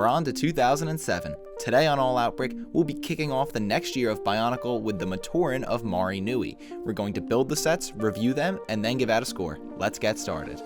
we're on to 2007. Today on All Out Brick, we'll be kicking off the next year of Bionicle with the Matoran of Mahri Nui. We're going to build the sets, review them, and then give out a score. Let's get started.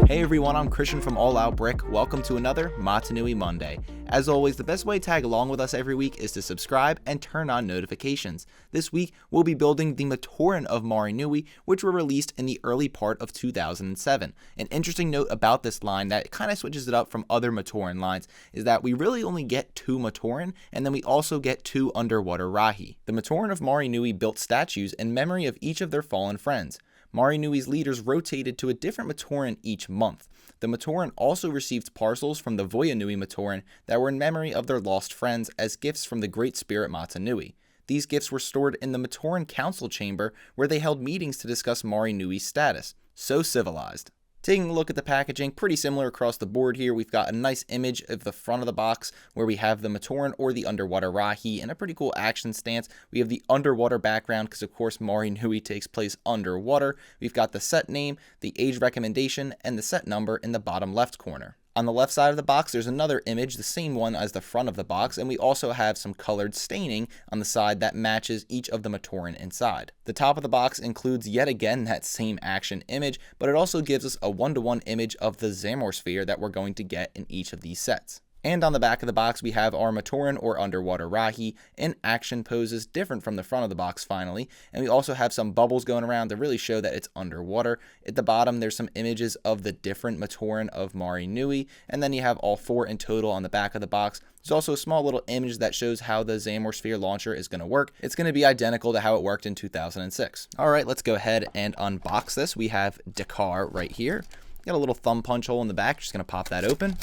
Hey everyone, I'm Christian from All Out Brick. Welcome to another Mahri Nui Monday. As always, the best way to tag along with us every week is to subscribe and turn on notifications. This week, we'll be building the Matoran of Mahri Nui, which were released in the early part of 2007. An interesting note about this line that kind of switches it up from other Matoran lines is that we really only get 2 Matoran, and then we also get 2 underwater Rahi. The Matoran of Mahri Nui built statues in memory of each of their fallen friends. Mahri Nui's leaders rotated to a different Matoran each month. The Matoran also received parcels from the Voya Nui Matoran that were in memory of their lost friends as gifts from the Great Spirit Mata Nui. These gifts were stored in the Matoran Council Chamber where they held meetings to discuss Mahri Nui's status. So civilized. Taking a look at the packaging, pretty similar across the board here. We've got a nice image of the front of the box where we have the Matoran or the underwater Rahi in a pretty cool action stance. We have the underwater background because of course Mahri Nui takes place underwater. We've got the set name, the age recommendation, and the set number in the bottom left corner. On the left side of the box, there's another image, the same one as the front of the box, and we also have some colored staining on the side that matches each of the Matoran inside. The top of the box includes yet again that same action image, but it also gives us a 1-to-1 image of the Zamor sphere that we're going to get in each of these sets. And on the back of the box, we have our Matoran or underwater Rahi in action poses different from the front of the box finally. And we also have some bubbles going around to really show that it's underwater. At the bottom, there's some images of the different Matoran of Mahri Nui. And then you have all 4 in total on the back of the box. There's also a small little image that shows how the Zamor sphere launcher is going to work. It's going to be identical to how it worked in 2006. All right, let's go ahead and unbox this. We have Dakar right here. Got a little thumb punch hole in the back. Just going to pop that open.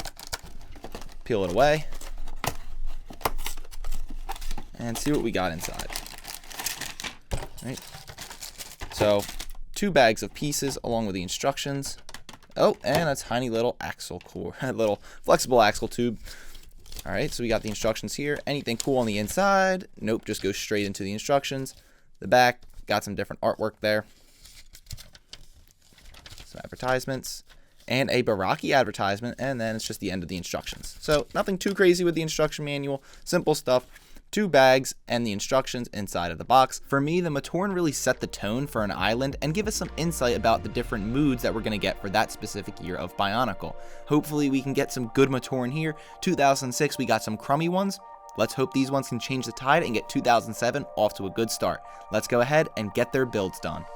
Peel it away and see what we got inside. Right. So 2 bags of pieces along with the instructions. Oh, and a tiny little axle core, a little flexible axle tube. All right, so we got the instructions here. Anything cool on the inside? Nope, just go straight into the instructions. The back got some different artwork there. Some advertisements. And a Baraki advertisement, and then it's just the end of the instructions. So nothing too crazy with the instruction manual, simple stuff. 2 bags and the instructions inside of the box. For me, the Matoran really set the tone for an island and give us some insight about the different moods that we're going to get for that specific year of Bionicle. Hopefully we can get some good Matoran here. 2006, we got some crummy ones. Let's hope these ones can change the tide and get 2007 off to a good start. Let's go ahead and get their builds done.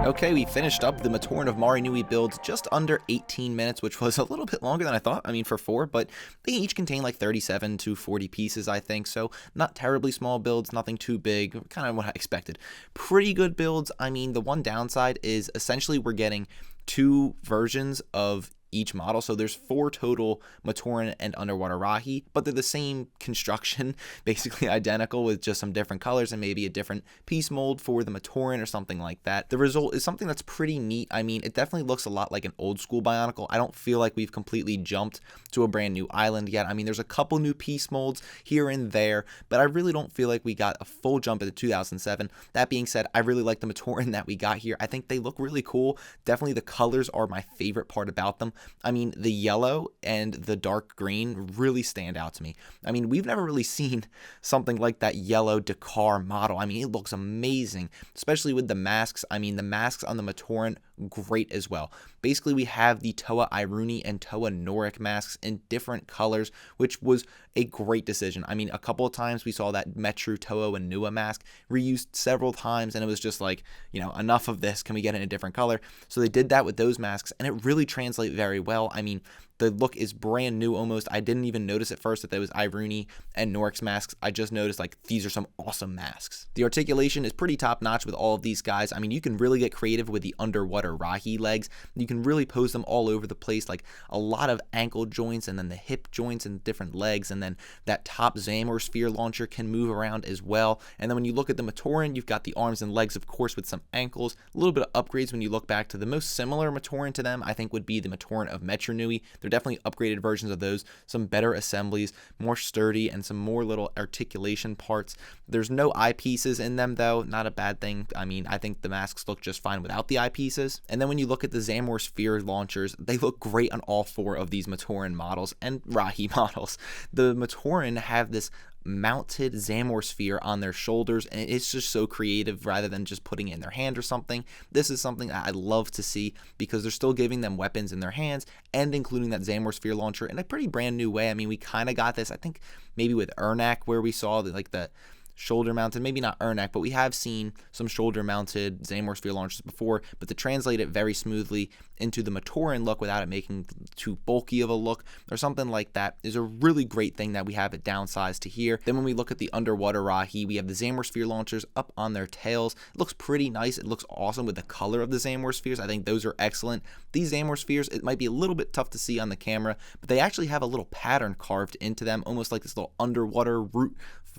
Okay, we finished up the Matoran of Mahri Nui builds just under 18 minutes, which was a little bit longer than I thought. I mean, for 4, but they each contain like 37 to 40 pieces, I think. So not terribly small builds, nothing too big, kind of what I expected. Pretty good builds. I mean, the one downside is essentially we're getting 2 versions of each model. So there's 4 total Matoran and underwater Rahi, but they're the same construction, basically identical with just some different colors and maybe a different piece mold for the Matoran or something like that. The result is something that's pretty neat. I mean, it definitely looks a lot like an old school Bionicle. I don't feel like we've completely jumped to a brand new island yet. I mean, there's a couple new piece molds here and there, but I really don't feel like we got a full jump into 2007. That being said, I really like the Matoran that we got here. I think they look really cool. Definitely the colors are my favorite part about them. I mean, the yellow and the dark green really stand out to me. I mean, we've never really seen something like that yellow Dakar model. I mean, it looks amazing, especially with the masks. I mean, the masks on the Matoran, great as well. Basically, we have the Toa Iruni and Toa Norik masks in different colors, which was a great decision. I mean, a couple of times we saw that Metru Toa and Nua mask reused several times, and it was just like, you know, enough of this. Can we get in a different color? So they did that with those masks, and it really translates very well. I mean, The look is brand new almost. I didn't even notice at first that there was Iruni and Norix masks. I just noticed like these are some awesome masks. The articulation is pretty top notch with all of these guys. I mean, you can really get creative with the underwater Rahi legs. You can really pose them all over the place, like a lot of ankle joints and then the hip joints and different legs, and then that top Zamor sphere launcher can move around as well. And then when you look at the Matoran, you've got the arms and legs, of course, with some ankles. A little bit of upgrades when you look back to the most similar Matoran to them, I think would be the Matoran of Mahri Nui. They're definitely upgraded versions of those, some better assemblies, more sturdy, and some more little articulation parts. There's no eyepieces in them though, not a bad thing. I mean, I think the masks look just fine without the eyepieces. And then when you look at the Zamor sphere launchers, they look great on all 4 of these Matoran models and Rahi models. The Matoran have this mounted Zamor sphere on their shoulders, and it's just so creative rather than just putting it in their hand or something. This is something I love to see because they're still giving them weapons in their hands and including that Zamor sphere launcher in a pretty brand new way. I mean, we kind of got this, I think, maybe with Ernak, where we saw the shoulder mounted, maybe not Ernak, but we have seen some shoulder mounted Zamor sphere launchers before, but to translate it very smoothly into the Matoran look without it making too bulky of a look or something like that is a really great thing that we have it downsized to here. Then when we look at the underwater Rahi, we have the Zamor sphere launchers up on their tails. It looks pretty nice. It looks awesome with the color of the Zamor spheres. I think those are excellent. These Zamor spheres, it might be a little bit tough to see on the camera, but they actually have a little pattern carved into them, almost like this little underwater root,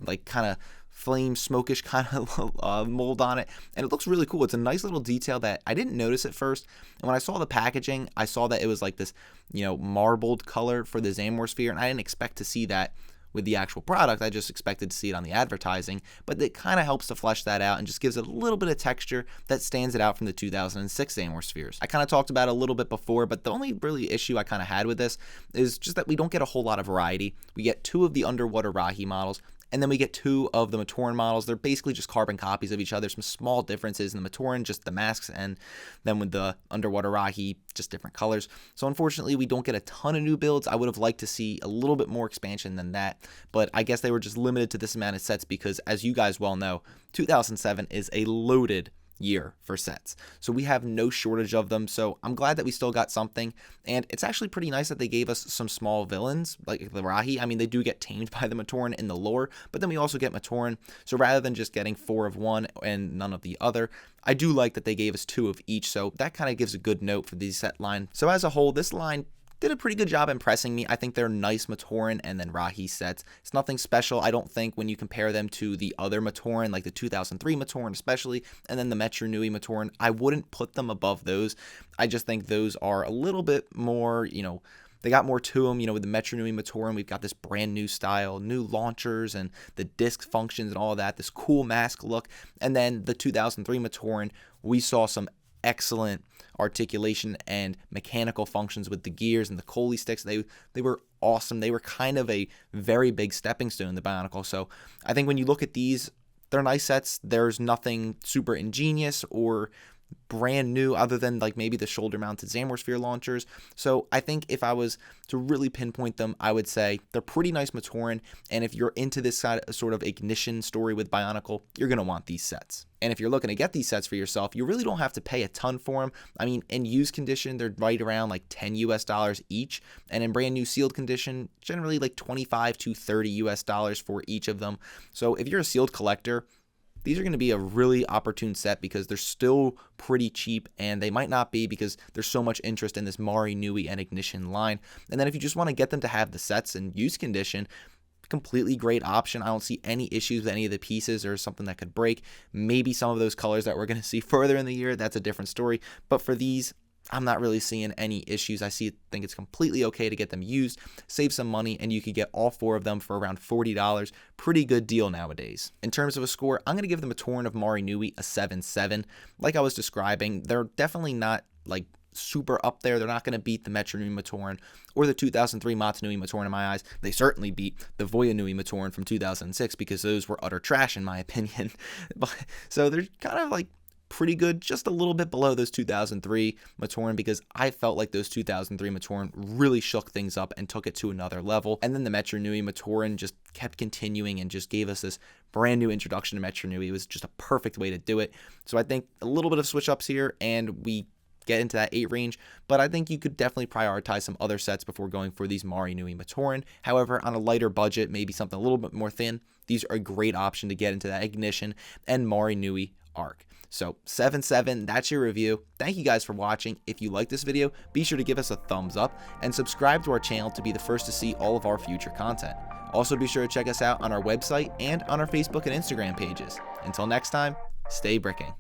like kind of flame smokish kind of mold on it, and it looks really cool. It's a nice little detail that I didn't notice at first, and when I saw the packaging, I saw that it was like this, marbled color for the Zamor sphere, and I didn't expect to see that with the actual product. I just expected to see it on the advertising, but it kind of helps to flesh that out and just gives it a little bit of texture that stands it out from the 2006 Zamor spheres. I kind of talked about it a little bit before, but the only really issue I kind of had with this is just that we don't get a whole lot of variety. We get 2 of the underwater Rahi models, and then we get 2 of the Matoran models. They're basically just carbon copies of each other. Some small differences in the Matoran, just the masks, and then with the underwater Rahi, just different colors. So unfortunately, we don't get a ton of new builds. I would have liked to see a little bit more expansion than that, but I guess they were just limited to this amount of sets because, as you guys well know, 2007 is a loaded year for sets, so we have no shortage of them. So I'm glad that we still got something, and it's actually pretty nice that they gave us some small villains like the Rahi. I mean, they do get tamed by the Matoran in the lore, but then we also get Matoran, so rather than just getting 4 of one and none of the other, I do like that they gave us 2 of each, so that kind of gives a good note for the set line. So as a whole, this line did a pretty good job impressing me. I think they're nice Matoran and then Rahi sets. It's nothing special, I don't think, when you compare them to the other Matoran, like the 2003 Matoran especially, and then the Mahri Nui Matoran. I wouldn't put them above those. I just think those are a little bit more, they got more to them. With the Mahri Nui Matoran, we've got this brand new style, new launchers and the disc functions and all that, this cool mask look. And then the 2003 Matoran, we saw some excellent articulation and mechanical functions with the gears and the Coley sticks. They were awesome. They were kind of a very big stepping stone in the Bionicle. So I think when you look at these, they're nice sets. There's nothing super ingenious or brand new other than like maybe the shoulder mounted Zamor sphere launchers. So I think if I was to really pinpoint them, I would say they're pretty nice Matoran, and if you're into this sort of ignition story with Bionicle, you're going to want these sets. And if you're looking to get these sets for yourself, you really don't have to pay a ton for them. I mean, in used condition, they're right around like $10 US each, and in brand new sealed condition, generally like $25 to $30 US for each of them. So if you're a sealed collector, these are going to be a really opportune set because they're still pretty cheap, and they might not be because there's so much interest in this Mahri Nui and Ignition line. And then if you just want to get them to have the sets in used condition, completely great option. I don't see any issues with any of the pieces or something that could break. Maybe some of those colors that we're going to see further in the year, that's a different story. But for these, I'm not really seeing any issues. I think it's completely okay to get them used, save some money, and you could get all 4 of them for around $40. Pretty good deal nowadays. In terms of a score, I'm going to give the Matoran of Mahri Nui a 7-7. Like I was describing, they're definitely not like super up there. They're not going to beat the Mahri Nui Matoran or the 2003 Mahri Nui Matoran in my eyes. They certainly beat the Voya Nui Matoran from 2006 because those were utter trash in my opinion. So they're kind of like pretty good, just a little bit below those 2003 Matoran because I felt like those 2003 Matoran really shook things up and took it to another level. And then the Mahri Nui Matoran just kept continuing and just gave us this brand new introduction to Mahri Nui. It was just a perfect way to do it. So I think a little bit of switch ups here, and we get into that 8 range, but I think you could definitely prioritize some other sets before going for these Mahri Nui Matoran. However, on a lighter budget, maybe something a little bit more thin, these are a great option to get into that Ignition and Mahri Nui arc. So 7-7, that's your review. Thank you guys for watching. If you like this video, be sure to give us a thumbs up and subscribe to our channel to be the first to see all of our future content. Also be sure to check us out on our website and on our Facebook and Instagram pages. Until next time, stay bricking.